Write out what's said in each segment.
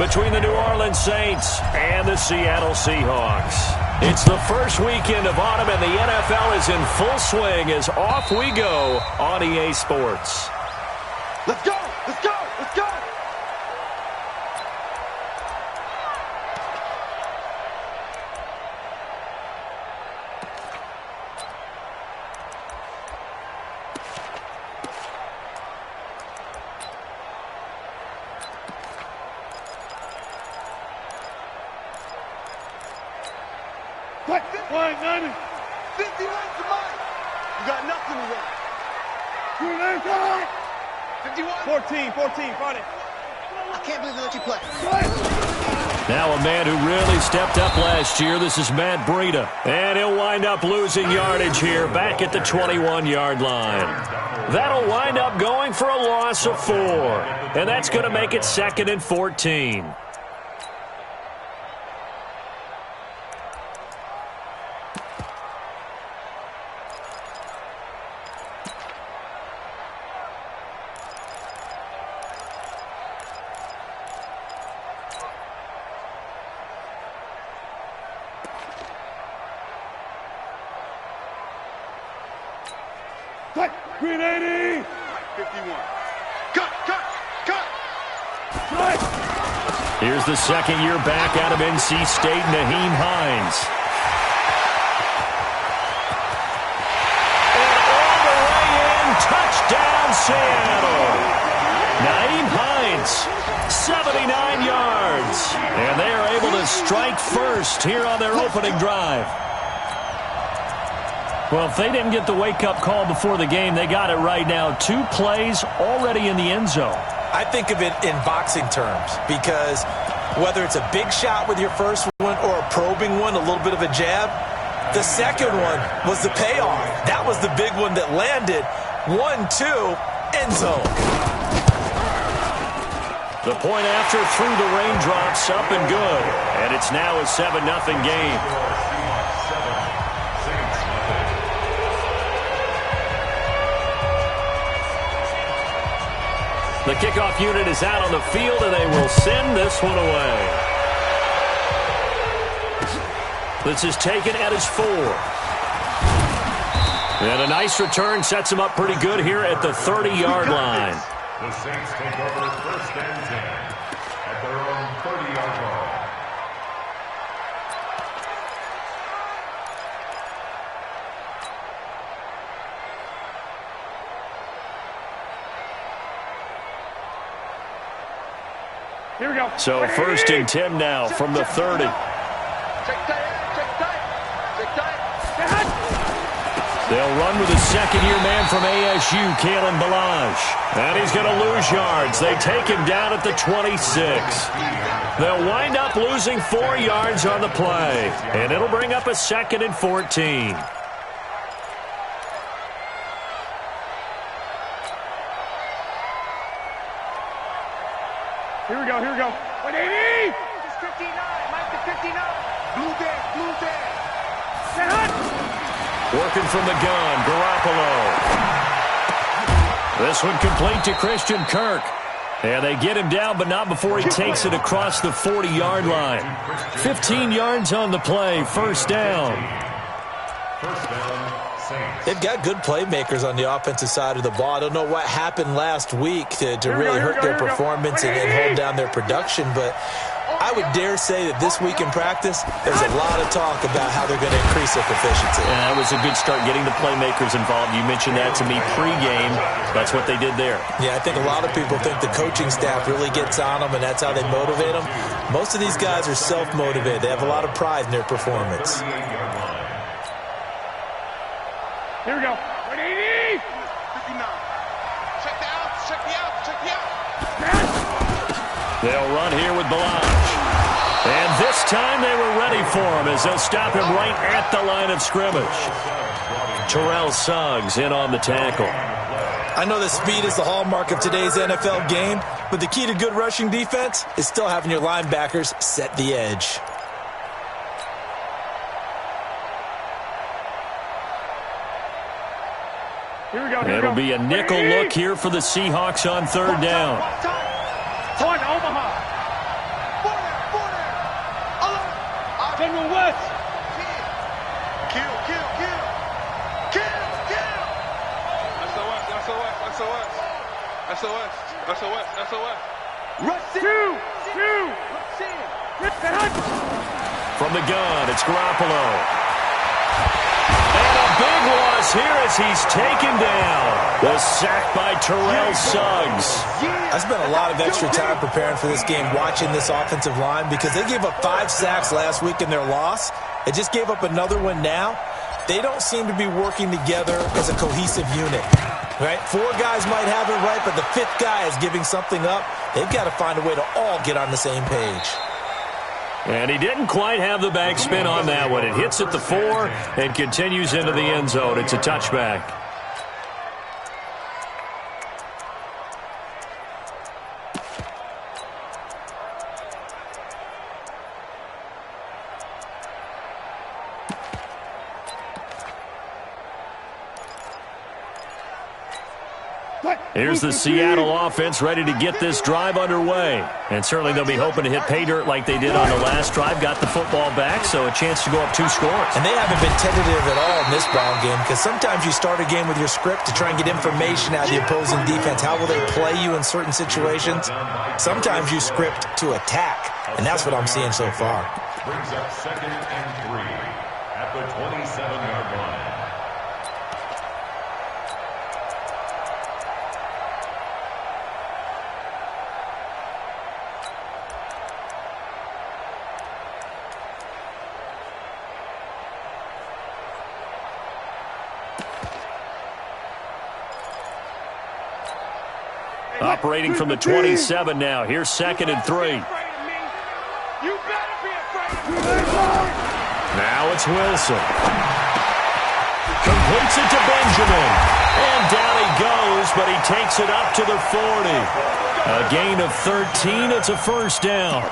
between the New Orleans Saints and the Seattle Seahawks. It's the first weekend of autumn, and the NFL is in full swing as off we go on EA Sports. Let's go! Let's go! Let's go! Quick, 190. 50 lanes to mine. You got nothing to run. 2 lanes out. 51. 14, Friday. I can't believe they let you play. Now a man who really stepped up last year. This is Matt Breida. And he'll wind up losing yardage here back at the 21-yard line. That'll wind up going for a loss of 4. And that's going to make it 2nd and 14. Cut, green 80. 51. Cut! Here's the second year back out of NC State, Nyheim Hines. And all the way in, touchdown Seattle. Nyheim Hines, 79 yards. And they are able to strike first here on their opening drive. Well, if they didn't get the wake-up call before the game, they got it right now. 2 plays already in the end zone. I think of it in boxing terms because whether it's a big shot with your first one or a probing one, a little bit of a jab, the second one was the payoff. That was the big one that landed. 1-2, end zone. The point after through the raindrops, up and good. And it's now a 7-0 game. The kickoff unit is out on the field, and they will send this one away. This is taken at his 4. And a nice return sets him up pretty good here at the 30-yard line. The Saints take over 1st and 10 at their own 30-yard line. Here we go. So 1st and 10 now from the 30. Check tight. They'll run with a second-year man from ASU, Kalen Ballage. And he's going to lose yards. They take him down at the 26. They'll wind up losing 4 yards on the play. And it'll bring up a 2nd and 14. Here we go. 180. It's 59. Mike to 59. Blue there. Working from the gun, Garoppolo. This one complete to Christian Kirk. And they get him down, but not before he takes it across the 40-yard line. 15 yards on the play, 1st down. They've got good playmakers on the offensive side of the ball. I don't know what happened last week to really hurt their performance and hold down their production, but I would dare say that this week in practice, there's a lot of talk about how they're going to increase their proficiency. And that was a good start, getting the playmakers involved. You mentioned that to me pregame. That's what they did there. Yeah, I think a lot of people think the coaching staff really gets on them, and that's how they motivate them. Most of these guys are self-motivated. They have a lot of pride in their performance. Here we go. 180. 59. Check the outs. They'll run here with Ballage. And this time they were ready for him as they'll stop him right at the line of scrimmage. Terrell Suggs in on the tackle. I know that speed is the hallmark of today's NFL game, but the key to good rushing defense is still having your linebackers set the edge. Here we go. It'll be a nickel look here for the Seahawks on 3rd down. One, Omaha. Samuel West. Kill, kill, kill. Kill, kill. SOS, SOS, SOS. SOS, SOS, SOS. Rush in. Two. Rush in. From the gun, it's Garoppolo. And a big loss here as he's taken down. The sack by Terrell Suggs. I spent a lot of extra time preparing for this game, watching this offensive line, because they gave up 5 sacks last week in their loss. They just gave up another one now. They don't seem to be working together as a cohesive unit. Right? 4 guys might have it right, but the 5th guy is giving something up. They've got to find a way to all get on the same page. And he didn't quite have the backspin on that one. It hits at the 4 and continues into the end zone. It's a touchback. Here's the Seattle offense ready to get this drive underway. And certainly they'll be hoping to hit pay dirt like they did on the last drive. Got the football back, so a chance to go up 2 scores. And they haven't been tentative at all in this ball game, because sometimes you start a game with your script to try and get information out of the opposing defense. How will they play you in certain situations? Sometimes you script to attack, and that's what I'm seeing so far. Brings up 2nd and 3 at the 27-yard line. Operating from the 27 now. Here's 2nd and 3. You better be afraid of me. Now it's Wilson. Completes it to Benjamin. And down he goes, but he takes it up to the 40. A gain of 13. It's a first down.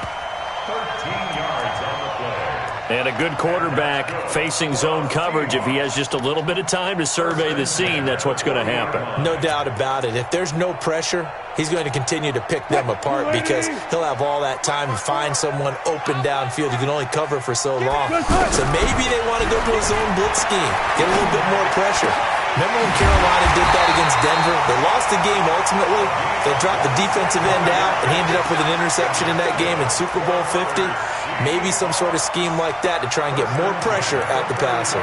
13 yards on the play. And a good quarterback facing zone coverage. If he has just a little bit of time to survey the scene, that's what's going to happen. No doubt about it. If there's no pressure, he's going to continue to pick them apart, because he'll have all that time to find someone open downfield. You can only cover for so long. So maybe they want to go to a zone blitz scheme, get a little bit more pressure. Remember when Carolina did that against Denver? They lost the game ultimately. They dropped the defensive end out, and he ended up with an interception in that game in Super Bowl 50. Maybe some sort of scheme like that to try and get more pressure at the passer.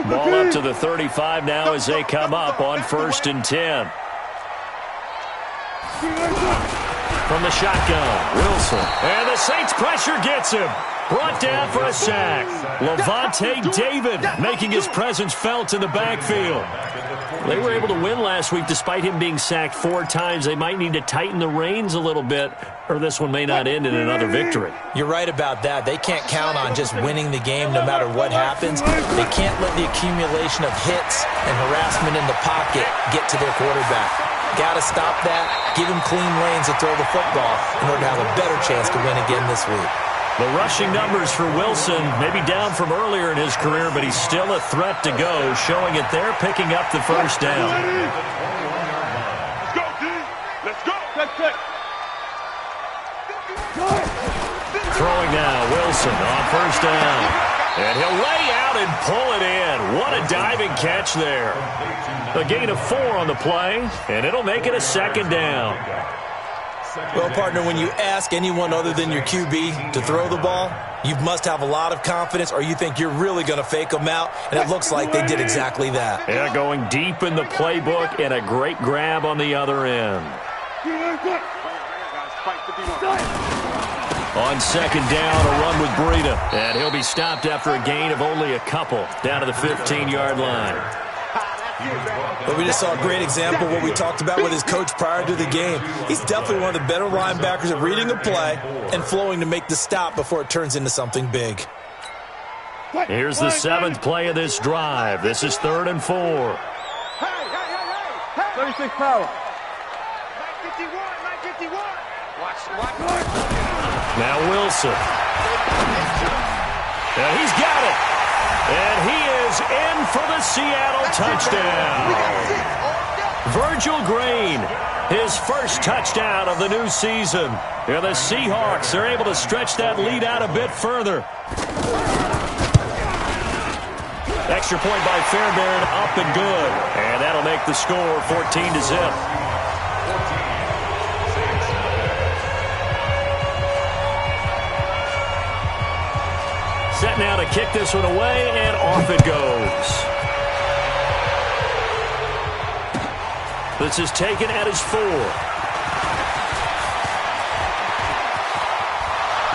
Ball up to the 35 now as they come up on 1st and 10. From the shotgun, Wilson. And the Saints pressure gets him. Brought down for a sack. Levante David making his presence felt in the backfield. They were able to win last week despite him being sacked 4 times. They might need to tighten the reins a little bit, or this one may not end in another victory. You're right about that. They can't count on just winning the game no matter what happens. They can't let the accumulation of hits and harassment in the pocket get to their quarterback. Got to stop that, give him clean lanes to throw the football in order to have a better chance to win again this week. The rushing numbers for Wilson maybe down from earlier in his career, but he's still a threat to go, showing it there, picking up the first down. Let's go, D. Let's go. Throwing now, Wilson on first down. And he'll lay out and pull it in. What a diving catch there. A gain of 4 on the play, and it'll make it a 2nd down. Well, partner, when you ask anyone other than your QB to throw the ball, you must have a lot of confidence, or you think you're really going to fake them out, and it looks like they did exactly that. Yeah, going deep in the playbook, and a great grab on the other end. On 2nd down, a run with Breida, and he'll be stopped after a gain of only a couple, down to the 15-yard line. But we just saw a great example of what we talked about with his coach prior to the game. He's definitely one of the better linebackers at reading a play and flowing to make the stop before it turns into something big. Here's the 7th play of this drive. This is 3rd and 4. 36 power. 951. Watch. Now Wilson. And he's got it. And he is in for the Seattle touchdown. Virgil Green his first touchdown of the new season. Here the Seahawks are able to stretch that lead out a bit further. Extra point by Fairbairn, up and good. And that'll make the score 14-0. Set now to kick this one away, and off it goes. This is taken at his 4.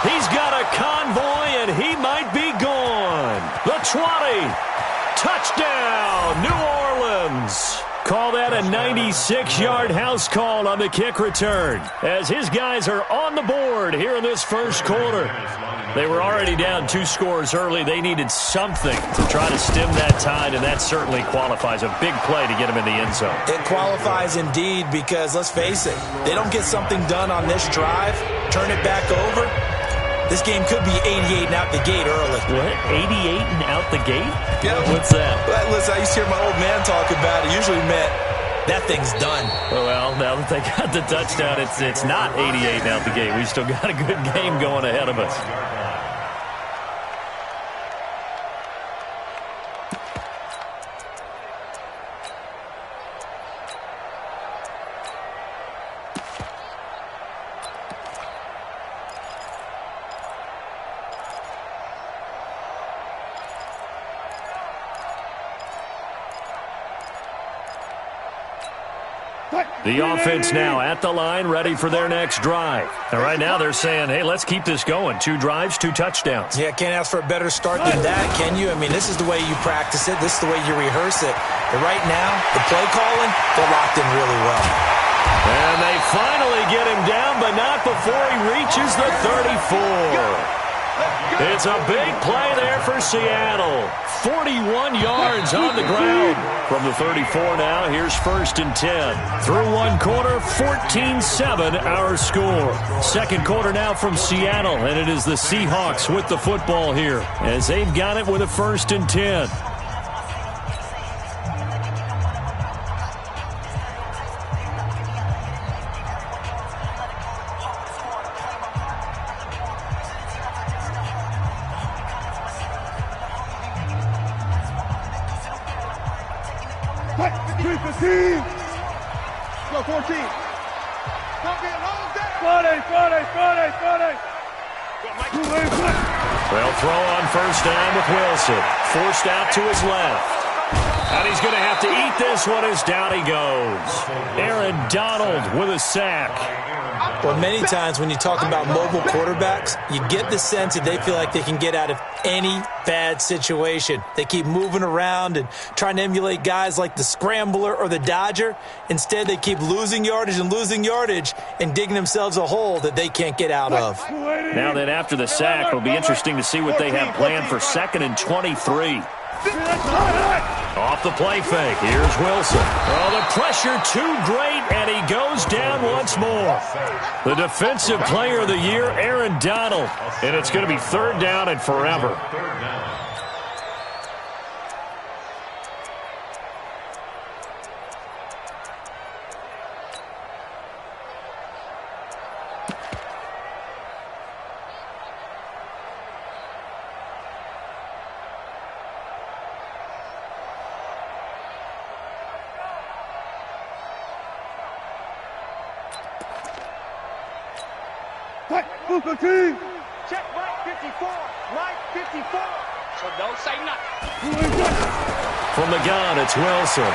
He's got a convoy, and he might be gone. The 20. Touchdown, New Orleans. Call that a 96-yard house call on the kick return, as his guys are on the board here in this first quarter. They were already down 2 scores early. They needed something to try to stem that tide, and that certainly qualifies. A big play to get them in the end zone. It qualifies indeed because, let's face it, they don't get something done on this drive, turn it back over, this game could be 88 and out the gate early. What? 88 and out the gate? Yeah. What's that? Well, listen, I used to hear my old man talk about it. Usually meant that thing's done. Well, now that they got the touchdown, it's not 88 and out the gate. We still got a good game going ahead of us. The offense now at the line, ready for their next drive. And right now they're saying, hey, let's keep this going. 2 drives, 2 touchdowns. Yeah, can't ask for a better start than that, can you? I mean, this is the way you practice it. This is the way you rehearse it. But right now, the play calling, they're locked in really well. And they finally get him down, but not before he reaches the 34. It's a big play there for Seattle. 41 yards on the ground. From the 34 now, here's 1st and 10. Through 1 quarter, 14-7 our score. Second quarter now from Seattle, and it is the Seahawks with the football here as they've got it with a 1st and 10. Go 14. They'll throw on 1st down with Wilson. Forced out to his left. And he's going to have to eat this one as down he goes. Aaron Donald with a sack. Well, many times when you talk about mobile quarterbacks, you get the sense that they feel like they can get out of any bad situation. They keep moving around and trying to emulate guys like the Scrambler or the Dodger. Instead, they keep losing yardage and digging themselves a hole that they can't get out of. Now then, after the sack, it'll be interesting to see what they have planned for 2nd and 23. Off the play fake. Here's Wilson. Oh, the pressure too great, and he goes down once more. The defensive player of the year, Aaron Donald. And it's going to be 3rd down and forever. Check right 54. Right 54. So don't say nothing. From the gun, it's Wilson.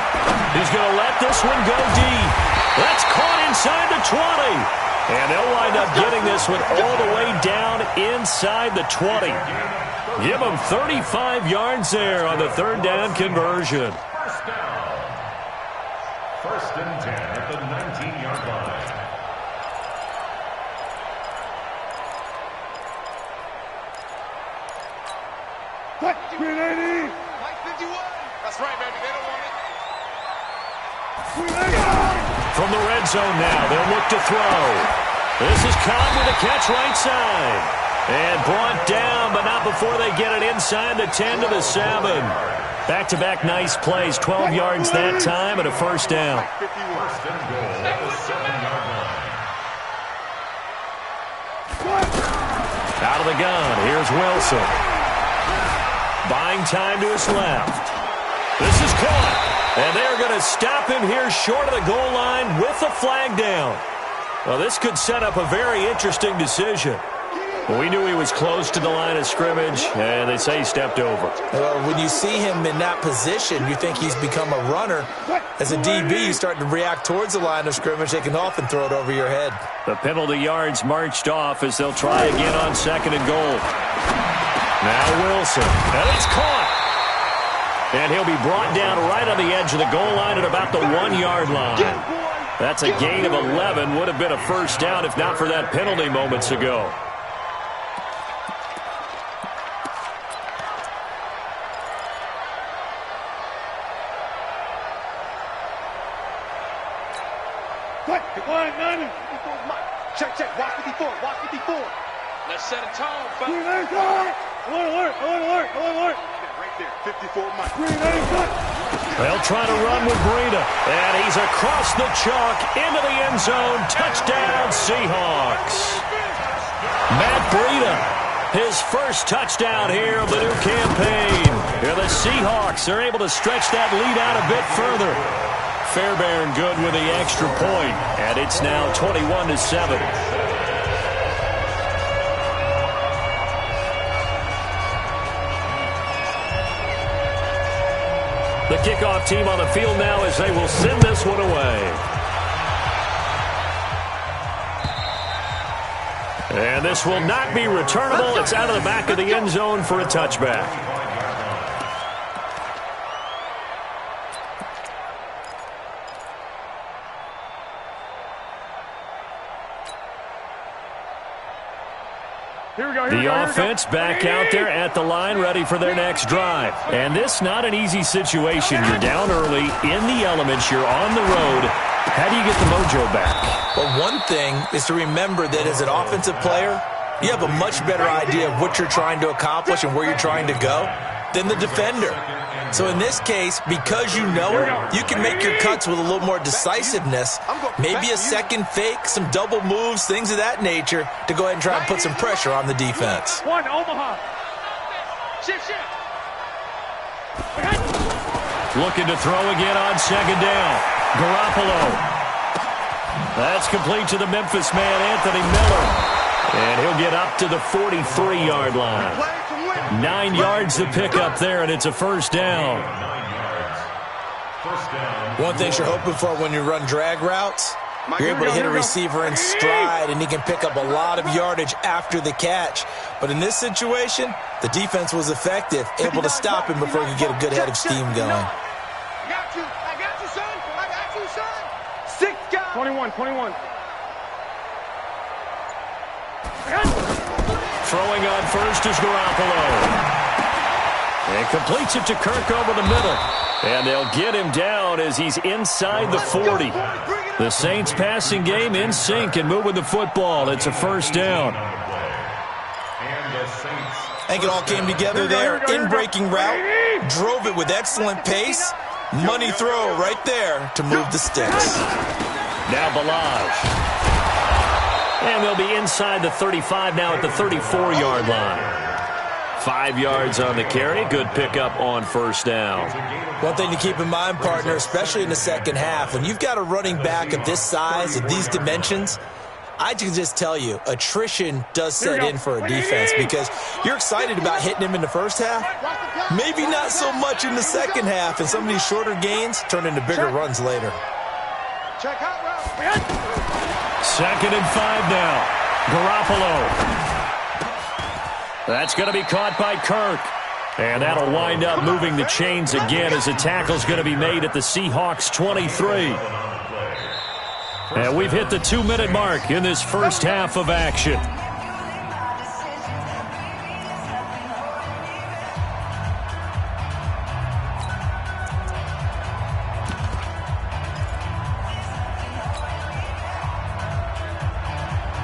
He's going to let this one go deep. That's caught inside the 20. And they'll wind up getting this one all the way down inside the 20. Give them 35 yards there on the 3rd down conversion. 1st and 10 at the 19-yard line. Mike 51. That's right, baby. They don't want it. From the red zone now, they'll look to throw. This is Cobb with a catch right side. And brought down, but not before they get it inside the 10 to the 7. Back-to-back nice plays, 12 yards that time and a 1st down. 1st and goal at the 7. Out of the gun, here's Wilson. Buying time to his left. This is caught. And they're going to stop him here short of the goal line with the flag down. Well, this could set up a very interesting decision. We knew he was close to the line of scrimmage, and they say he stepped over. Well, when you see him in that position, you think he's become a runner. As a DB, you start to react towards the line of scrimmage. They can often throw it over your head. The penalty yards marched off as they'll try again on 2nd and goal. Now Wilson. And it's caught. And he'll be brought down right on the edge of the goal line at about the 1-yard line. That's a gain of 11. Would have been a first down if not for that penalty moments ago. Check, check. Watch 54. Watch 54. Let's set a tone, folks. Alert. Right there. 54 Mike. They'll try to run with Breida. And he's across the chalk into the end zone. Touchdown, Seahawks. Matt Breida, his first touchdown here of the new campaign. Here the Seahawks are able to stretch that lead out a bit further. Fairbairn good with the extra point, and it's now 21-7. The kickoff team on the field now as they will send this one away. And this will not be returnable. It's out of the back of the end zone for a touchback. The offense back out there at the line, ready for their next drive. And this not an easy situation. You're down early, in the elements, you're on the road. How do you get the mojo back? Well, one thing is to remember that as an offensive player, you have a much better idea of what you're trying to accomplish and where you're trying to go than the defender. So in this case, because you know it, you can make your cuts with a little more decisiveness, maybe a second fake, some double moves, things of that nature, to go ahead and try and put some pressure on the defense. One, Omaha. Shift. Looking to throw again on 2nd down. Garoppolo. That's complete to the Memphis man, Anthony Miller. And he'll get up to the 43-yard line. 9 yards to pick up there, and it's a first down. One thing you're hoping for when you run drag routes, you're able to hit a receiver in stride, and he can pick up a lot of yardage after the catch. But in this situation, the defense was effective, able to stop him before he could get a good head of steam going. I got you, son. 6 guys. 21. Throwing on first is Garoppolo. And completes it to Kirk over the middle. And they'll get him down as he's inside the 40. The Saints passing game in sync and moving the football. It's a first down. I think it all came together there. In-breaking route. Drove it with excellent pace. Money throw right there to move the sticks. Now Balaj. And they'll be inside the 35 now at the 34-yard line. 5 yards on the carry. Good pickup on first down. One thing to keep in mind, partner, especially in the second half, when you've got a running back of this size, of these dimensions, I can just tell you, attrition does set in for a defense because you're excited about hitting him in the first half. Maybe not so much in the second half, and some of these shorter gains turn into bigger runs later. Check out route. 2nd and 5 now. Garoppolo. That's going to be caught by Kirk. And that'll wind up moving the chains again as a tackle's going to be made at the Seahawks 23. And we've hit the 2-minute mark in this first half of action.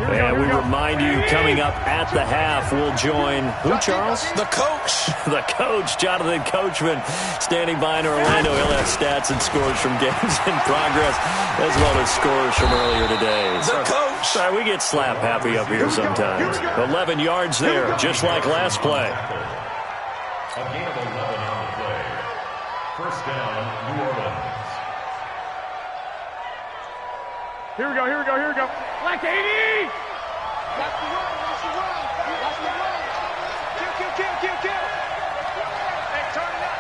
And we remind you, coming up at the half, we'll join who, Charles? The coach. The coach, Jonathan Coachman, standing by in Orlando. He'll have stats and scores from games in progress, as well as scores from earlier today. The coach. Sorry, we get slap happy up here sometimes. 11 yards there, just like last play. A gain of 11 on the play. First down, New Orleans. Here we go. Black 80! Watch the run. Kill. Hey, turn it up.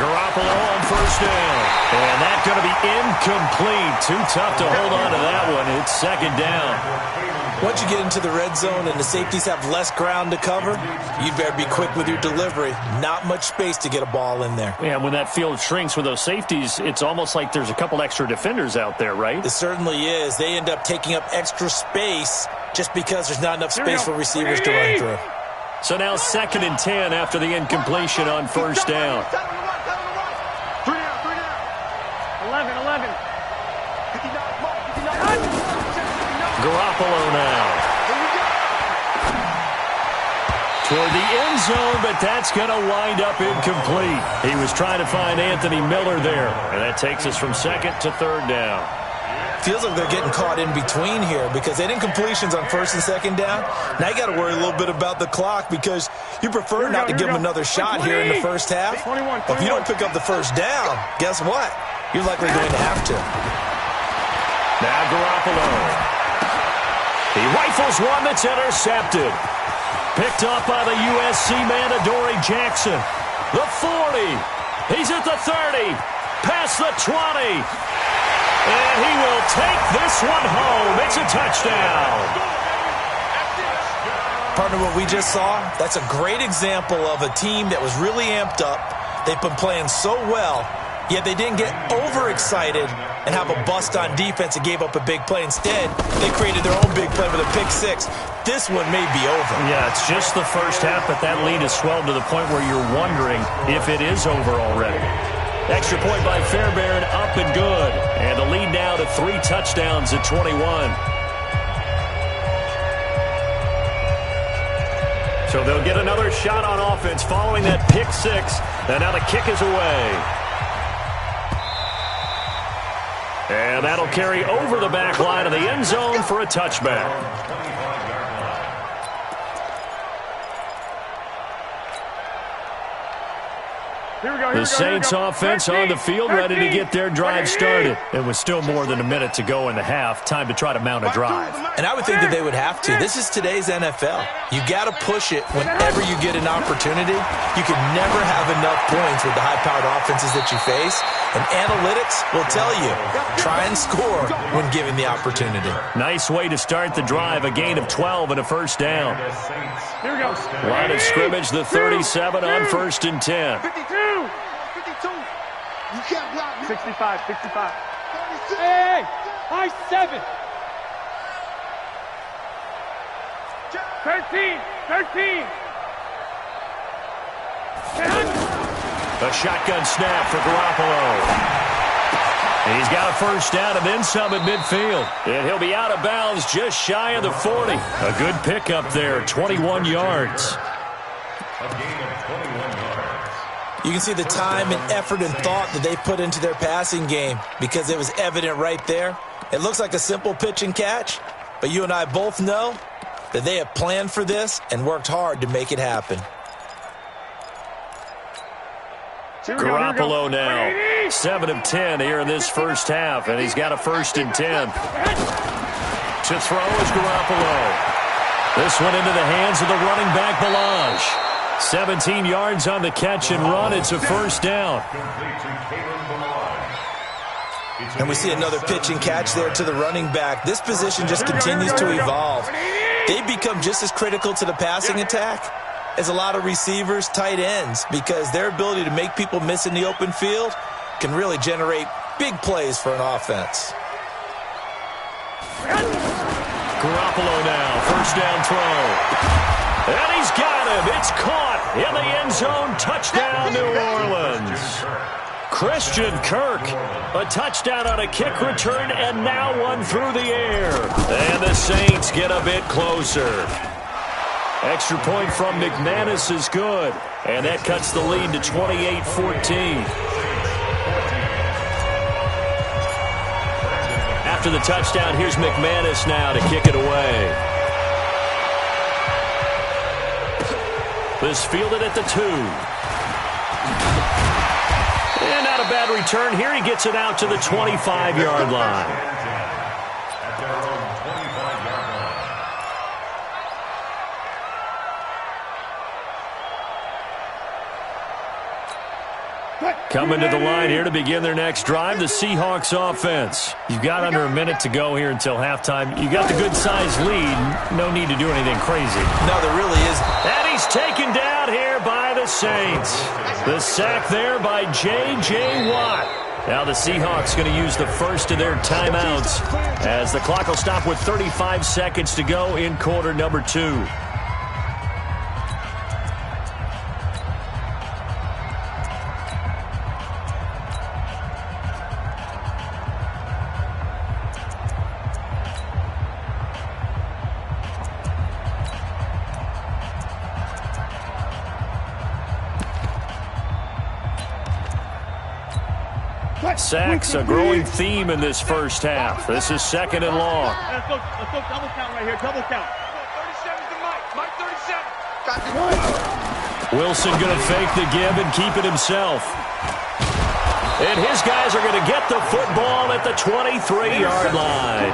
Garoppolo on first down. And that's going to be incomplete. Too tough to hold on to that one. It's second down. Once you get into the red zone and the safeties have less ground to cover, you better be quick with your delivery. Not much space to get a ball in there. Yeah, when that field shrinks with those safeties, it's almost like there's a couple extra defenders out there, right? It certainly is. They end up taking up extra space just because there's not enough space for receivers to run through. So now 2nd and 10 after the incompletion on first down. 3 down. 11. Garoppolo now. Toward the end zone, but that's going to wind up incomplete. He was trying to find Anthony Miller there, and that takes us from 2nd to 3rd down. Feels like they're getting caught in between here because they had incompletions on 1st and 2nd down. Now you got to worry a little bit about the clock because you prefer not to give them another shot here in the first half. But if you don't pick up the first down, guess what? You're likely going to have to. Now Garoppolo. He rifles one that's intercepted. Picked up by the USC man, Adoree Jackson. The 40. He's at the 30. Past the 20. And he will take this one home. It's a touchdown. Partner, what we just saw, that's a great example of a team that was really amped up. They've been playing so well, yet they didn't get overexcited and have a bust on defense and gave up a big play. Instead, they created their own big play with a pick six. This one may be over. Yeah, it's just the first half, but that lead has swelled to the point where you're wondering if it is over already. Extra point by Fairbairn, up and good. And the lead now to 3 touchdowns at 21. So they'll get another shot on offense following that pick six. And now the kick is away. And that'll carry over the back line of the end zone for a touchback. The Saints offense on the field, ready to get their drive started. It was still more than a minute to go in the half. Time to try to mount a drive. And I would think that they would have to. This is today's NFL. You got to push it whenever you get an opportunity. You can never have enough points with the high-powered offenses that you face. And analytics will tell you, try and score when given the opportunity. Nice way to start the drive. A gain of 12 and a first down. Here we go. Line of scrimmage, the 37 on 1st and 10. 52. You can't block me. 65. Hey, high 7. 13. 10. A shotgun snap for Garoppolo. He's got a first down and then some at midfield. And he'll be out of bounds just shy of the 40. A good pickup there, 21 yards. A gain of 21 yards. You can see the time and effort and thought that they put into their passing game because it was evident right there. It looks like a simple pitch and catch, but you and I both know that they have planned for this and worked hard to make it happen. Garoppolo now, 7 of 10 here in this first half, and he's got a 1st and 10. To throw is Garoppolo. This one into the hands of the running back, Balaj. 17 yards on the catch and run. It's a first down. And we see another pitch and catch there to the running back. This position just continues to evolve. They become just as critical to the passing attack as a lot of receivers, tight ends, because their ability to make people miss in the open field can really generate big plays for an offense. Garoppolo now, first down throw. And he's got him. It's caught in the end zone. Touchdown, New Orleans. Christian Kirk A touchdown on a kick return, and now one through the air. And the Saints get a bit closer. Extra point from McManus is good, and that cuts the lead to 28-14. After the touchdown, here's McManus now to kick it away. This fielded at the 2. And not a bad return here. He gets it out to the 25-yard line. Coming to the line here to begin their next drive, the Seahawks offense. You've got under a minute to go here until halftime. You got the good-sized lead. No need to do anything crazy. No, there really isn't. And he's taken down here by the Saints. The sack there by J.J. Watt. Now the Seahawks going to use the first of their timeouts as the clock will stop with 35 seconds to go in quarter number 2. Sacks, a growing theme in this first half. This is second and long. Let's go double count right here, double count. 37's the Mike 37. Wilson going to fake the give and keep it himself. And his guys are going to get the football at the 23-yard line.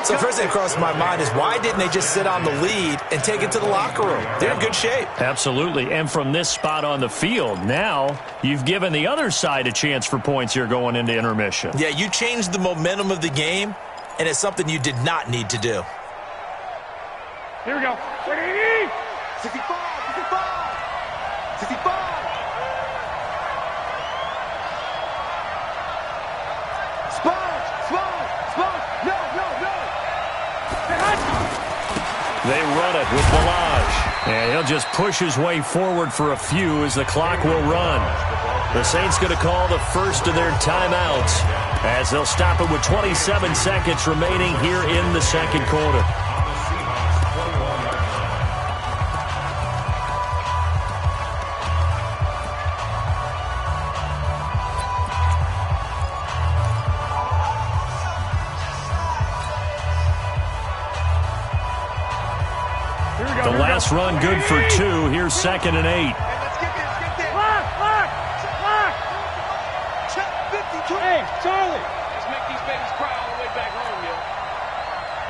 So first thing that crossed my mind is why didn't they just sit on the lead and take it to the locker room? They're in good shape. Absolutely. And from this spot on the field, now you've given the other side a chance for points here going into intermission. Yeah, you changed the momentum of the game, and it's something you did not need to do. Here we go. 65. They run it with Balaj. And he'll just push his way forward for a few as the clock will run. The Saints going to call the first of their timeouts as they'll stop it with 27 seconds remaining here in the second quarter. The last run good for 2. Here's second and 8. Let's get this. Lock. Hey, Charlie. Let's make these babies cry all the way back home, yo.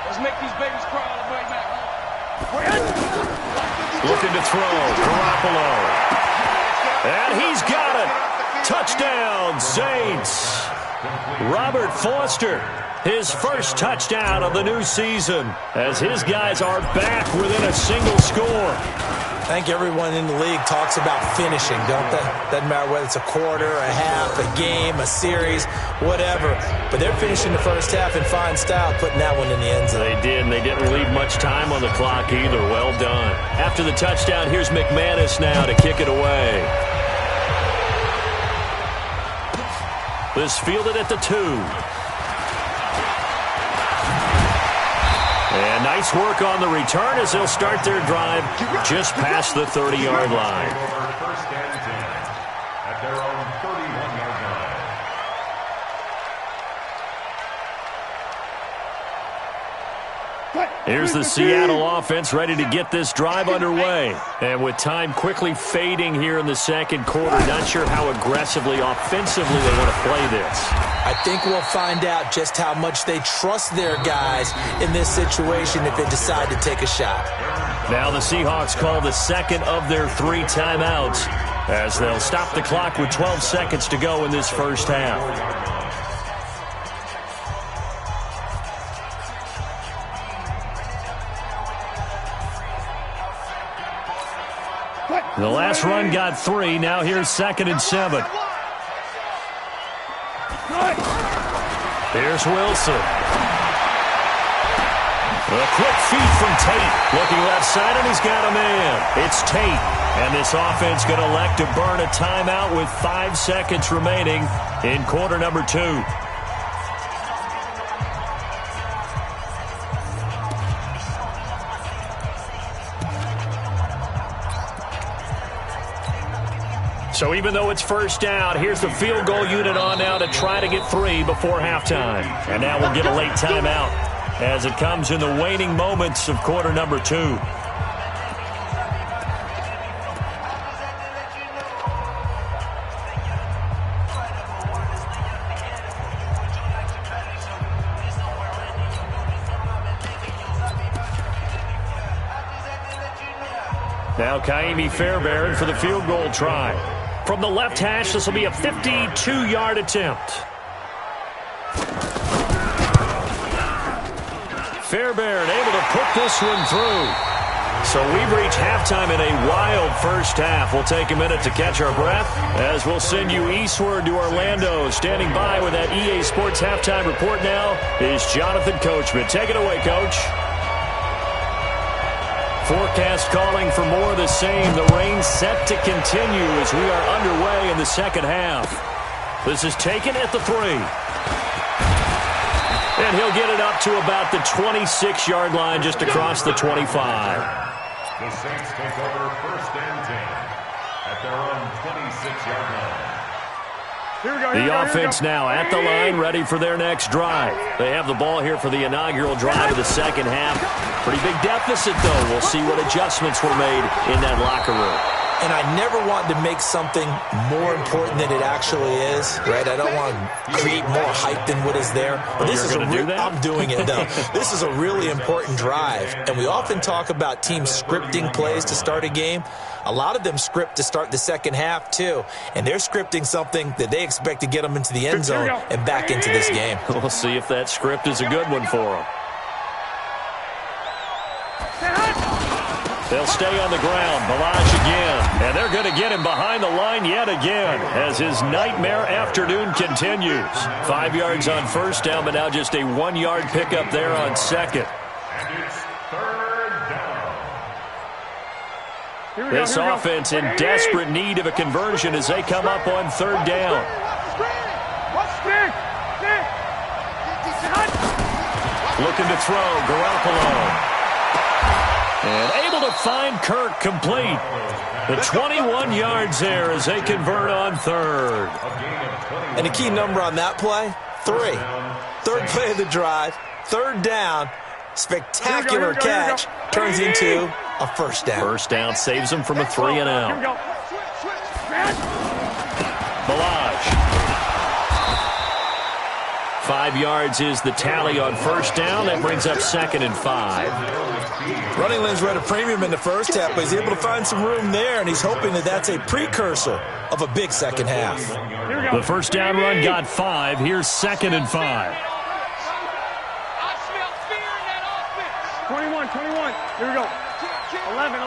Let's make these babies cry all the way back home. Looking to throw. Garoppolo. And he's got it. Touchdown, Saints. Robert Foster. His first touchdown of the new season as his guys are back within a single score. I think everyone in the league talks about finishing, don't they? Doesn't matter whether it's a quarter, a half, a game, a series, whatever. But they're finishing the first half in fine style, putting that one in the end zone. They did, and they didn't leave much time on the clock either. Well done. After the touchdown, here's McManus now to kick it away. This fielded at the 2. And nice work on the return as they'll start their drive just past the 30-yard line. First and 10 at their own 31-yard line. Here's the Seattle offense ready to get this drive underway. And with time quickly fading here in the second quarter, not sure how aggressively, offensively they want to play this. I think we'll find out just how much they trust their guys in this situation if they decide to take a shot. Now the Seahawks call the second of their 3 timeouts as they'll stop the clock with 12 seconds to go in this first half. The last run got 3. Now here's second and 7. Here's Wilson. A quick feed from Tate. Looking left side, and he's got a man. It's Tate. And this offense going to elect to burn a timeout with 5 seconds remaining in quarter number 2. So even though it's first down, here's the field goal unit on now to try to get 3 before halftime. And now we'll get a late timeout as it comes in the waning moments of quarter number 2. Now Kaimi Fairbairn for the field goal try. From the left hash, this will be a 52-yard attempt. Fairbairn able to put this one through. So we've reached halftime in a wild first half. We'll take a minute to catch our breath as we'll send you eastward to Orlando. Standing by with that EA Sports halftime report now is Jonathan Coachman. Take it away, Coach. Forecast calling for more of the same. The rain set to continue as we are underway in the second half. This is taken at the 3. And he'll get it up to about the 26-yard line just across the 25. The Saints take over first and 10 at their own 26-yard line. The offense now at the line, ready for their next drive. They have the ball here for the inaugural drive of the second half. Pretty big deficit, though. We'll see what adjustments were made in that locker room. And I never want to make something more important than it actually is, right? I don't want to create more hype than what is there. But this is I'm doing it, though. This is a really important drive. And we often talk about teams scripting plays to start a game. A lot of them script to start the second half, too. And they're scripting something that they expect to get them into the end zone and back into this game. We'll see if that script is a good one for them. They'll stay on the ground. Balaj again. And they're going to get him behind the line yet again as his nightmare afternoon continues. 5 yards on first down, but now just a 1-yard pickup there on second. And it's third down. This offense in desperate need of a conversion as they come up on third down. Looking to throw, Garoppolo. And able to find Kirk complete. The 21 yards there as they convert on third. And the key number on that play, 3. Third play of the drive, third down, spectacular catch, turns into a first down. First down saves them from a 3-and-out. Balaj. 5 yards is the tally on first down. That brings up 2nd and 5. Running lanes were at a premium in the first half, but he's able to find some room there, and he's hoping that that's a precursor of a big second half. The first down run got 5. Here's 2nd and 5. I smell fear in that offense. 21. Here we go. 11.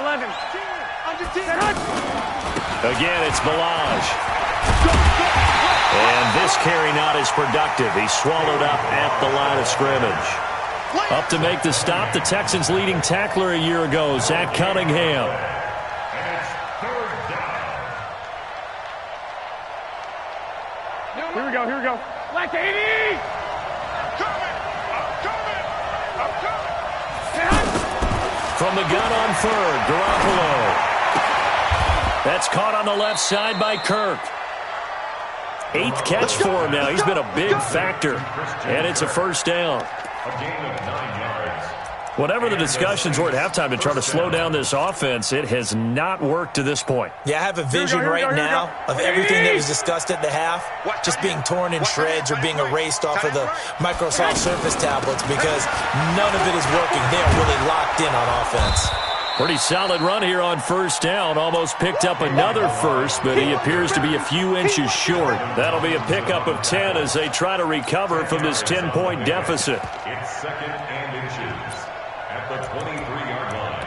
Again, it's Balaj. And this carry not as productive. He's swallowed up at the line of scrimmage. Up to make the stop, the Texans' leading tackler a year ago, Zach Cunningham. And it's third down. Here we go. Black 80! I'm coming! From the gun on third, Garoppolo. That's caught on the left side by Kirk. 8th catch for him now. He's been a big factor. And it's a first down. A gain of 9 yards. Whatever the discussions were at halftime to try to slow down this offense, it has not worked to this point. Yeah, I have a vision right now of everything that was discussed at the half just being torn in shreds or being erased off of the Microsoft Surface tablets because none of it is working. They are really locked in on offense. Pretty solid run here on first down. Almost picked up another first, but he appears to be a few inches short. That'll be a pickup of 10 as they try to recover from this 10-point deficit. It's 2nd and inches at the 23-yard line.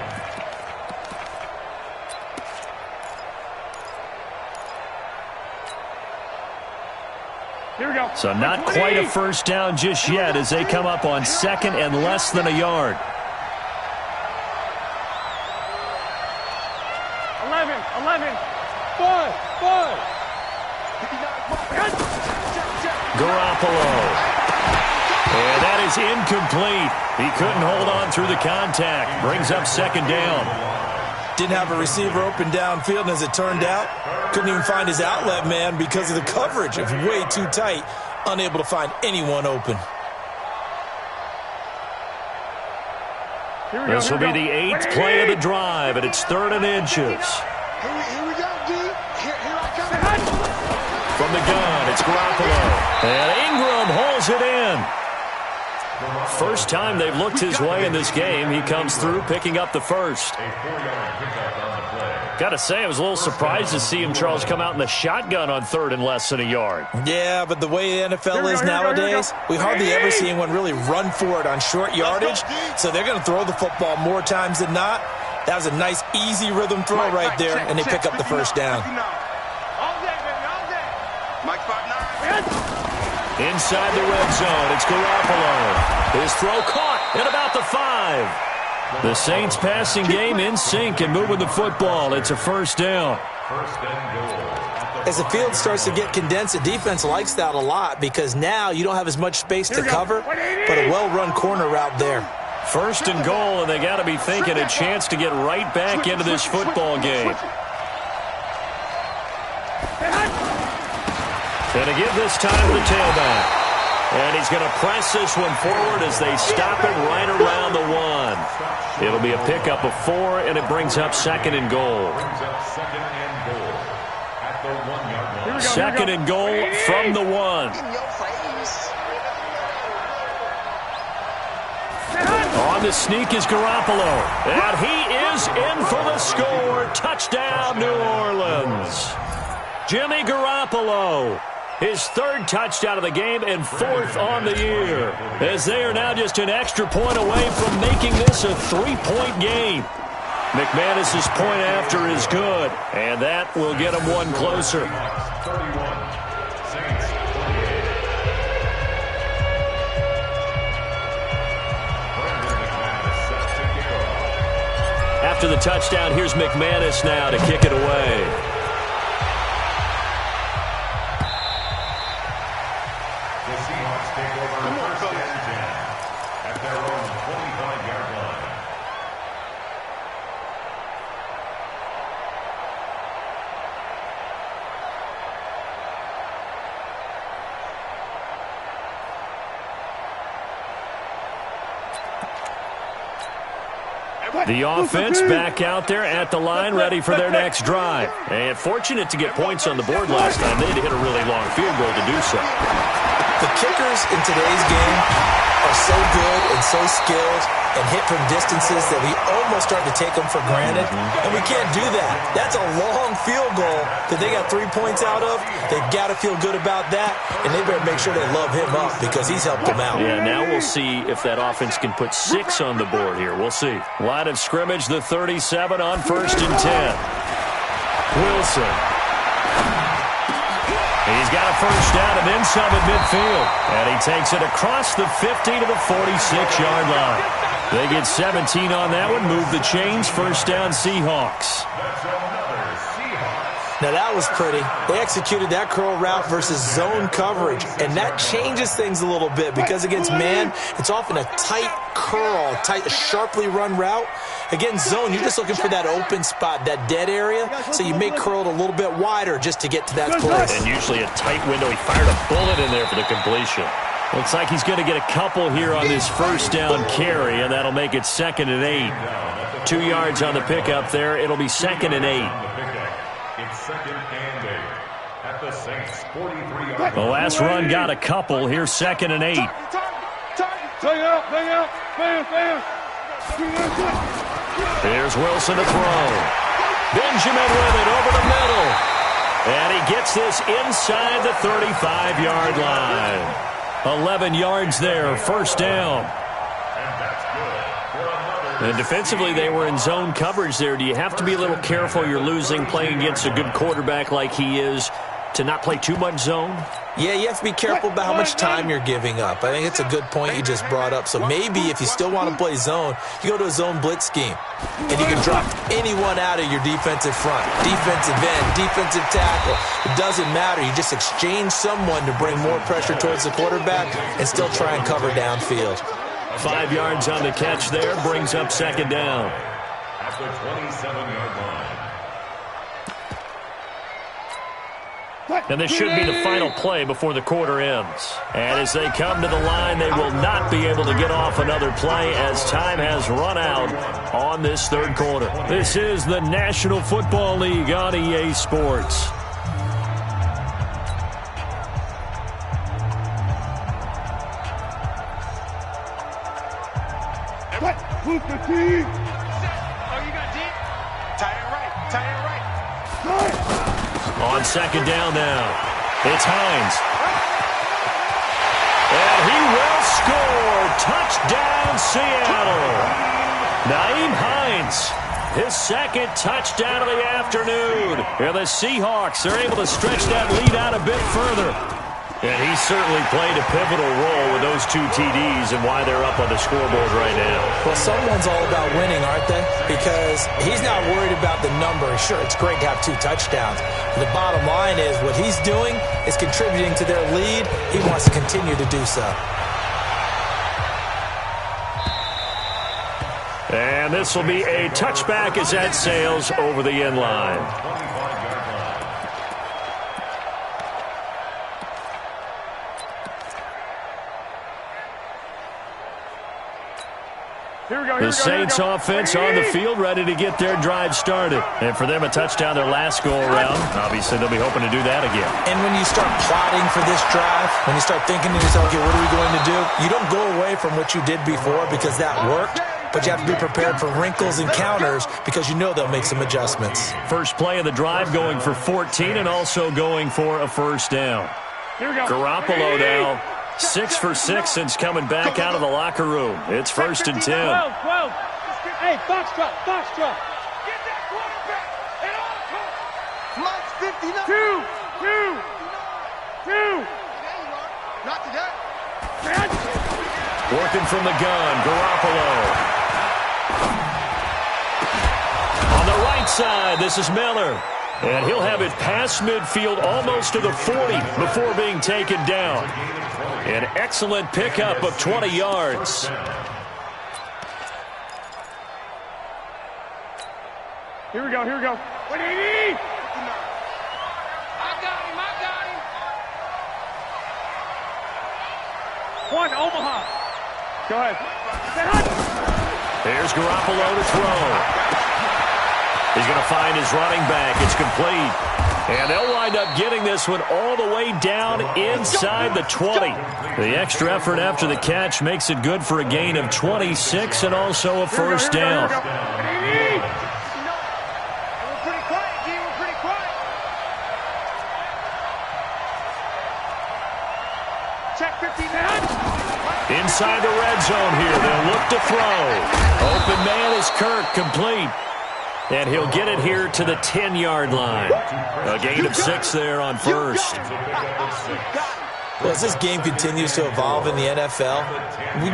Here we go. So not quite a first down just yet as they come up on 2nd and less than a yard. 11. Garoppolo. And that is incomplete. He couldn't hold on through the contact. Brings up second down. Didn't have a receiver open downfield, and as it turned out, couldn't even find his outlet man because of the coverage. It was way too tight, unable to find anyone open. This will be the 8th play of the drive, and it's 3rd and inches. Here we go, D. Here I come. From the gun, it's Garoppolo. And Ingram holds it in. First time they've looked his way in this game. He comes through, picking up the first. Got to say, I was a little surprised to see him, Charles, come out in the shotgun on 3rd and less than a yard. Yeah, but the way the NFL is nowadays, we hardly ever see anyone really run for it on short yardage. So they're going to throw the football more times than not. That was a nice, easy rhythm throw right there, and they pick up the first down. Inside the red zone, it's Garoppolo. His throw caught at about the 5. The Saints passing game in sync and moving the football. It's a first down. As the field starts to get condensed, the defense likes that a lot because now you don't have as much space to cover, but a well-run corner route there. First and goal, and they got to be thinking a chance to get right back into this football game. Going to give this time to the tailback. And he's going to press this one forward as they stop it right around the 1. It'll be a pickup of 4, and it brings up 2nd and goal. Second and goal from the 1. On the sneak is Garoppolo. And he is in for the score. Touchdown, New Orleans. Jimmy Garoppolo. His 3rd touchdown of the game and 4th on the year, as they are now just an extra point away from making this a 3-point game. McManus's point after is good, and that will get him one closer. After the touchdown, here's McManus now to kick it away. The offense back out there at the line, ready for their next drive. And fortunate to get points on the board last time. They had to hit a really long field goal to do so. The kickers in today's game are so good and so skilled and hit from distances that we almost start to take them for granted. And we can't do that. That's a long field goal that they got 3 points out of. They've got to feel good about that, and they better make sure they love him up because he's helped them out. Yeah, now we'll see if that offense can put 6 on the board here. We'll see. Line of scrimmage, the 37 on 1st and 10. Wilson. He's got a first down and then some at midfield. And he takes it across the 50 to the 46-yard line. They get 17 on that one, move the chains, first down Seahawks. Now that was pretty. They executed that curl route versus zone coverage, and that changes things a little bit because against man, it's often a tight curl, tight, sharply run route. Against zone, you're just looking for that open spot, that dead area, so you make curl a little bit wider just to get to that place. And usually a tight window. He fired a bullet in there for the completion. Looks like he's going to get a couple here on this first down carry, and that'll make it 2nd and 8. 2 yards on the pickup there. It'll be 2nd and 8. It's 2nd and 8 at the Saints 43-yard. The last run got a couple. Here's 2nd and 8. Here's Wilson to throw. Benjamin with it over the middle. And he gets this inside the 35-yard line. 11 yards there, first down. And defensively, they were in zone coverage there. Do you have to be a little careful? You're losing, playing against a good quarterback like he is. to not play too much zone? Yeah, you have to be careful about how much time you're giving up. I think it's a good point you just brought up. So maybe if you still want to play zone, you go to a zone blitz scheme. And you can drop anyone out of your defensive front, defensive end, defensive tackle. It doesn't matter. You just exchange someone to bring more pressure towards the quarterback and still try and cover downfield. 5 yards on the catch there, brings up second down. At the 27-yard line. And this should be the final play before the quarter ends. And as they come to the line, they will not be able to get off another play as time has run out on this third quarter. This is the National Football League on EA Sports. Oh, you got deep? Tight end right. Tight end right. On second down now, it's Hines. And he will score. Touchdown, Seattle. Nyheim Hines, his second touchdown of the afternoon. And the Seahawks are able to stretch that lead out a bit further. And he certainly played a pivotal role with those 2 TDs and why they're up on the scoreboard right now. Well, someone's all about winning, aren't they? Because he's not worried about the number. Sure, it's great to have 2 touchdowns. But the bottom line is what he's doing is contributing to their lead. He wants to continue to do so. And this will be a touchback as that sails over the end line. The Saints offense on the field, ready to get their drive started. And for them, a touchdown their last go-around. Obviously, they'll be hoping to do that again. And when you start plotting for this drive, when you start thinking to yourself, okay, what are we going to do? You don't go away from what you did before because that worked, but you have to be prepared for wrinkles and counters because you know they'll make some adjustments. First play of the drive going for 14 and also going for a first down. Garoppolo now. 6 for 6 since coming back out of the locker room. It's 1st and 10. 12. Hey, foxtrot. Get that quarterback at all costs. Mike's 59. Two. Not today. Working from the gun, Garoppolo. On the right side, this is Miller. And he'll have it past midfield almost to the 40 before being taken down. An excellent pickup of 20 yards. Here we go. 180. I got him. One, Omaha. Go ahead. Here's Garoppolo to throw. He's going to find his running back. It's complete. And they'll wind up getting this one all the way down inside the 20. The extra effort after the catch makes it good for a gain of 26 and also a first down. We're pretty quiet, G. We're pretty quiet. Check 15. Inside the red zone here. They'll look to throw. Open man is Kirk, complete. And he'll get it here to the 10-yard line. A gain of 6 there on first. Well, as this game continues to evolve in the NFL,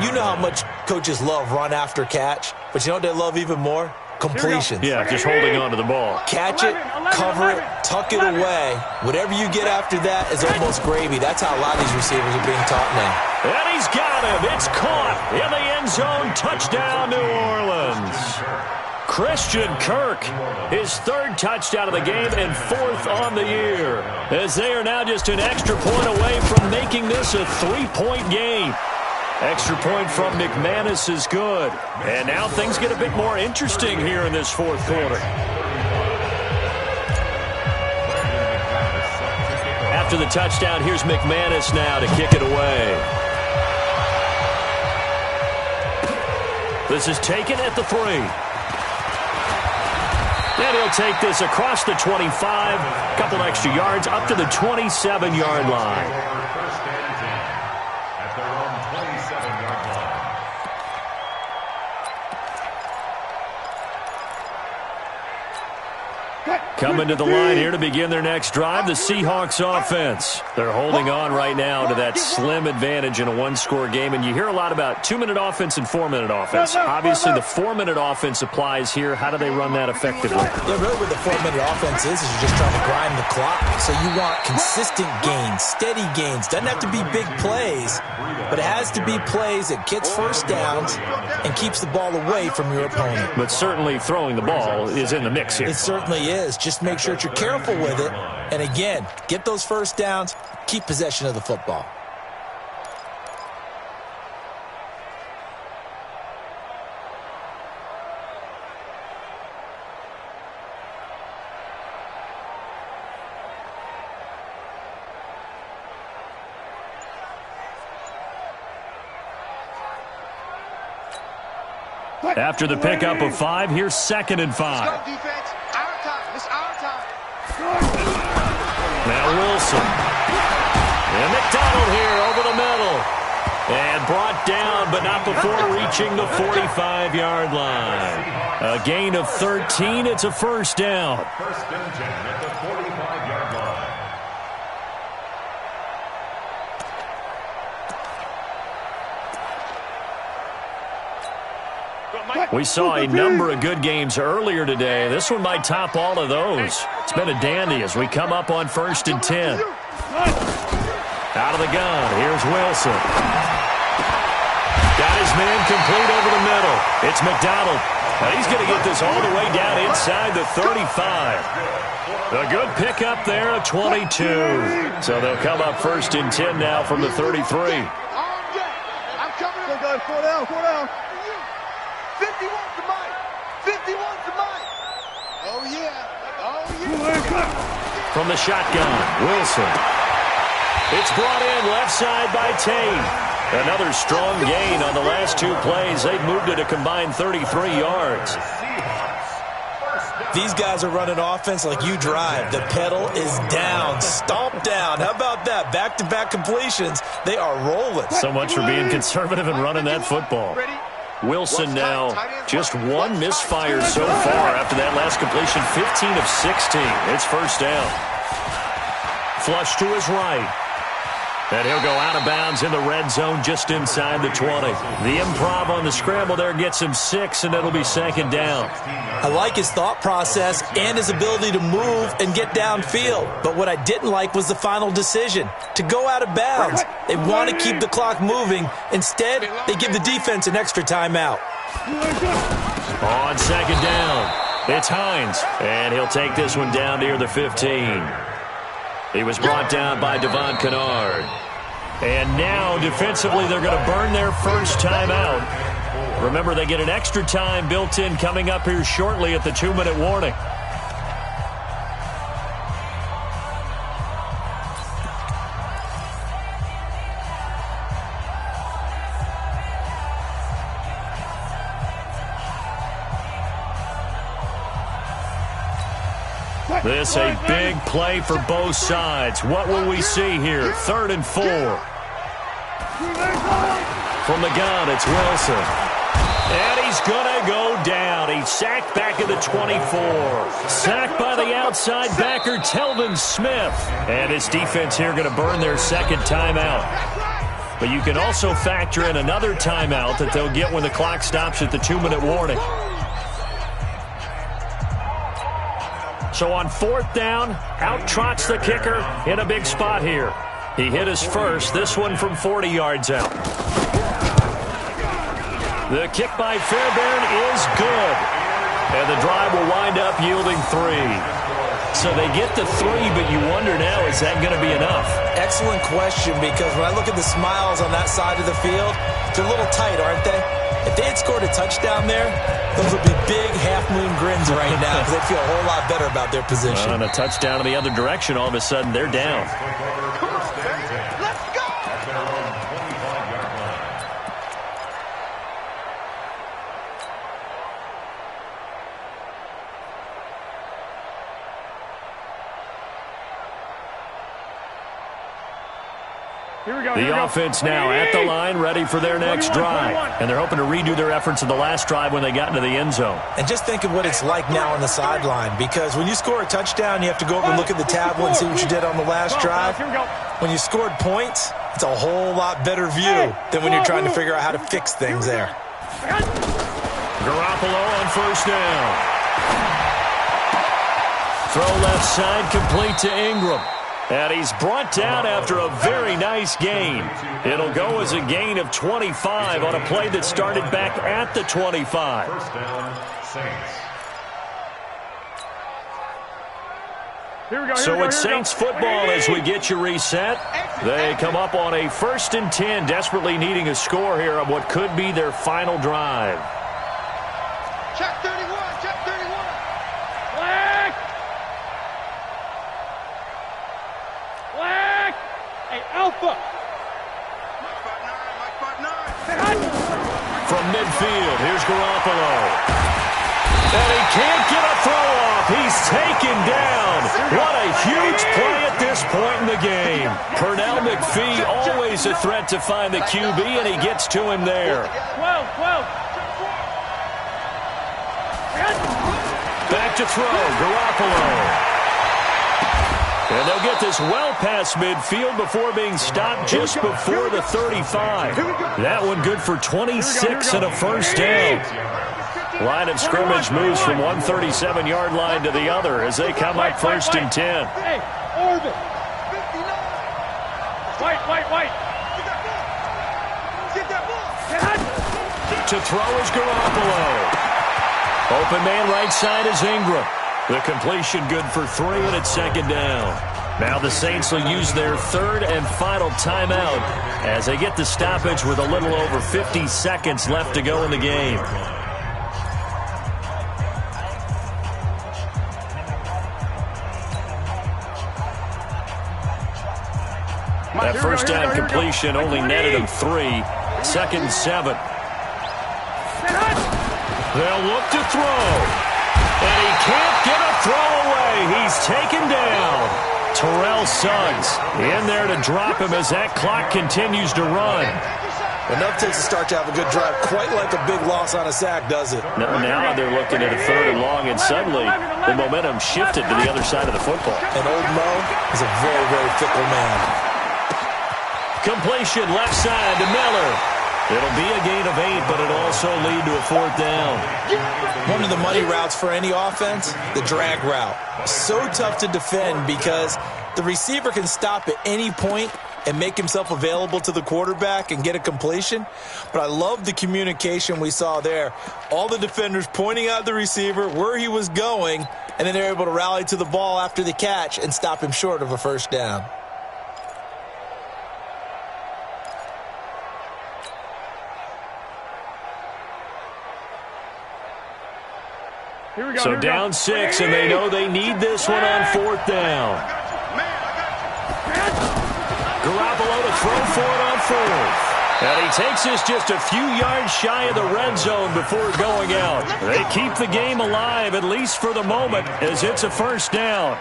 you know how much coaches love run after catch, but you know what they love even more? Completions. Yeah, just holding on to the ball. Catch it, cover it, tuck it away. Whatever you get after that is almost gravy. That's how a lot of these receivers are being taught now. And he's got him. It's caught in the end zone. Touchdown, New Orleans. Christian Kirk, his 3rd touchdown of the game and 4th on the year, as they are now just an extra point away from making this a 3-point game. Extra point from McManus is good. And now things get a bit more interesting here in this 4th quarter. After the touchdown, here's McManus now to kick it away. This is taken at the 3. And he'll take this across the 25, a couple extra yards, up to the 27-yard line. First and 10 at their own 27-yard line. Coming to the line here to begin their next drive, the Seahawks offense. They're holding on right now to that slim advantage in a one-score game, and you hear a lot about 2-minute offense and 4-minute offense. Obviously, the 4-minute offense applies here. How do they run that effectively? Yeah, really what the 4-minute offense is you're just trying to grind the clock. So you want consistent gains, steady gains. Doesn't have to be big plays, but it has to be plays that gets first downs and keeps the ball away from your opponent. But certainly throwing the ball is in the mix here. It certainly is. Just make sure that you're careful with it. And again, get those first downs, keep possession of the football. After the pickup of 5, here's 2nd and 5. Let's go, defense. Our time. It's our time. Now Wilson. And McDonald here over the middle. And brought down, but not before reaching the 45-yard line. A gain of 13. It's a first down. First and 10 at the 45-yard line. We saw a number of good games earlier today. This one might top all of those. It's been a dandy as we come up on 1st and 10. Out of the gun, here's Wilson. Got his man complete over the middle. It's McDonald. Now he's going to get this all the way down inside the 35. A good pickup there, a 22. So they'll come up 1st and 10 now from the 33. I'm coming up. 4 down. 51 to Mike. 51 to Mike. Oh, yeah. From the shotgun, Wilson. It's brought in left side by Tate. Another strong gain on the last 2 plays. They've moved it a combined 33 yards. These guys are running offense like you drive. The pedal is down, stomp down. How about that? Back-to-back completions. They are rolling. So much for being conservative and running that football. Wilson now just 1 misfire so far after that last completion, 15 of 16. It's first down. Flush to his right. And he'll go out of bounds in the red zone just inside the 20. The improv on the scramble there gets him 6, and it'll be 2nd down. I like his thought process and his ability to move and get downfield. But what I didn't like was the final decision, to go out of bounds. They want to keep the clock moving. Instead, they give the defense an extra timeout. On 2nd down, it's Hines. And he'll take this one down near the 15. He was brought down by Devon Kennard. And now, defensively, they're going to burn their first timeout. Remember, they get an extra time built in coming up here shortly at the 2-minute warning. This a big play for both sides. What will we see here? 3rd and 4. From the gun, it's Wilson. And he's going to go down. He's sacked back at the 24. Sacked by the outside backer, Telvin Smith. And his defense here going to burn their 2nd timeout. But you can also factor in another timeout that they'll get when the clock stops at the 2-minute warning. So on 4th down, out trots the kicker in a big spot here. He hit his first, this one from 40 yards out. The kick by Fairbairn is good. And the drive will wind up yielding 3. So they get the 3, but you wonder now, is that going to be enough? Excellent question, because when I look at the smiles on that side of the field, they're a little tight, aren't they? If they had scored a touchdown there, those would be big half-moon grins right now because they'd feel a whole lot better about their position. And a touchdown in the other direction, all of a sudden they're down. Let's go! The offense now at the line, ready for their next drive. And they're hoping to redo their efforts in the last drive when they got into the end zone. And just think of what it's like now on the sideline, because when you score a touchdown, you have to go over and look at the tablet and see what you did on the last drive. When you scored points, it's a whole lot better view than when you're trying to figure out how to fix things there. Garoppolo on first down. Throw left side, complete to Ingram. And he's brought down after a very nice gain. It'll go as a gain of 25 on a play that started back at the 25. First down, Saints. So it's Saints football as we get you reset. They come up on a 1st and 10, desperately needing a score here on what could be their final drive. Check 31, check 31. Black! Black! Hey, Alpha! From midfield, here's Garoppolo. And he can't get a throw off. He's taken down. What a huge play at this point in the game. Pernell McPhee, always a threat to find the QB, and he gets to him there. 12. Back to throw, Garoppolo. And they'll get this well past midfield before being stopped just before the 35. That one good for 26 and a first down. Line of scrimmage moves from one 37-yard line to the other as they come up 1st and 10. Hey, Orbit! White! To throw is Garoppolo. Open man right side is Ingram. The completion good for 3, and it's 2nd down. Now the Saints will use their 3rd and final timeout as they get the stoppage with a little over 50 seconds left to go in the game. That first down completion only netted him 3. 2nd and 7. They'll look to throw. And he can't get a throw away. He's taken down. Terrell Suggs in there to drop him as that clock continues to run. Enough takes a start to have a good drive. Quite like a big loss on a sack, does it? Now they're looking at a 3rd and long, and suddenly the momentum shifted to the other side of the football. And old Mo is a very, very fickle man. Completion left side to Miller. It'll be a gain of 8, but it'll also lead to a 4th down. One of the money routes for any offense, the drag route. So tough to defend because the receiver can stop at any point and make himself available to the quarterback and get a completion. But I love the communication we saw there. All the defenders pointing out the receiver, where he was going, and then they're able to rally to the ball after the catch and stop him short of a 1st down. So down 6, and they know they need this one on 4th down. Garoppolo to throw for it on 4th. And he takes this just a few yards shy of the red zone before going out. They keep the game alive, at least for the moment, as it's a 1st down.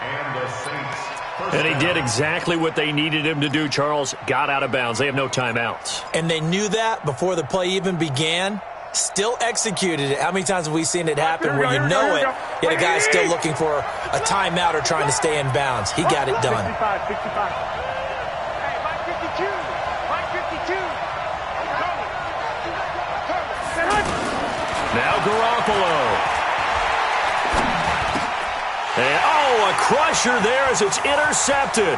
And he did exactly what they needed him to do, Charles. Got out of bounds. They have no timeouts. And they knew that before the play even began. Still executed it. How many times have we seen it happen where you know it, yet a guy's still looking for a timeout or trying to stay in bounds? He got it done. 55. Hey, Mike 52. Now Garoppolo. And, a crusher there as it's intercepted.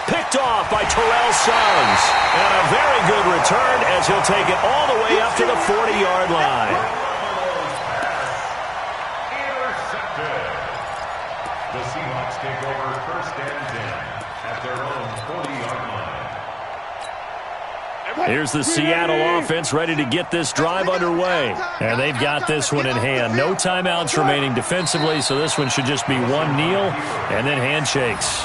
Picked off by Terrell Suggs. And a very good return as he'll take it all the way up to the 40-yard line. Intercepted. The Seahawks take over 1st and 10 at their own 40-yard line. Here's the Seattle offense ready to get this drive underway. And they've got this one in hand. No timeouts remaining defensively, so this one should just be one kneel and then handshakes.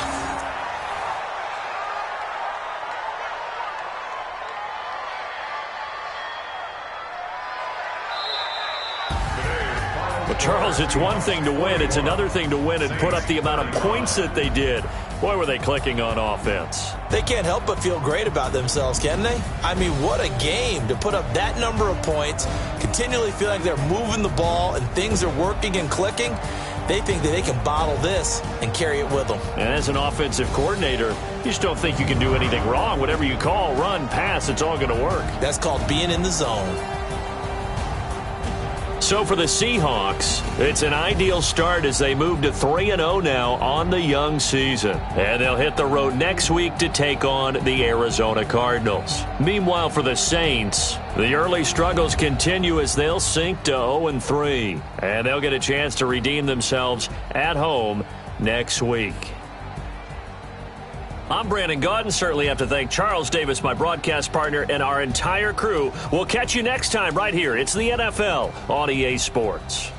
Well, Charles, it's one thing to win. It's another thing to win and put up the amount of points that they did. Boy, were they clicking on offense. They can't help but feel great about themselves, can they? I mean, what a game to put up that number of points, continually feel like they're moving the ball and things are working and clicking. They think that they can bottle this and carry it with them. And as an offensive coordinator, you just don't think you can do anything wrong. Whatever you call, run, pass, it's all going to work. That's called being in the zone. So for the Seahawks, it's an ideal start as they move to 3-0 now on the young season. And they'll hit the road next week to take on the Arizona Cardinals. Meanwhile, for the Saints, the early struggles continue as they'll sink to 0-3. And they'll get a chance to redeem themselves at home next week. I'm Brandon Gaudin. Certainly have to thank Charles Davis, my broadcast partner, and our entire crew. We'll catch you next time right here. It's the NFL on EA Sports.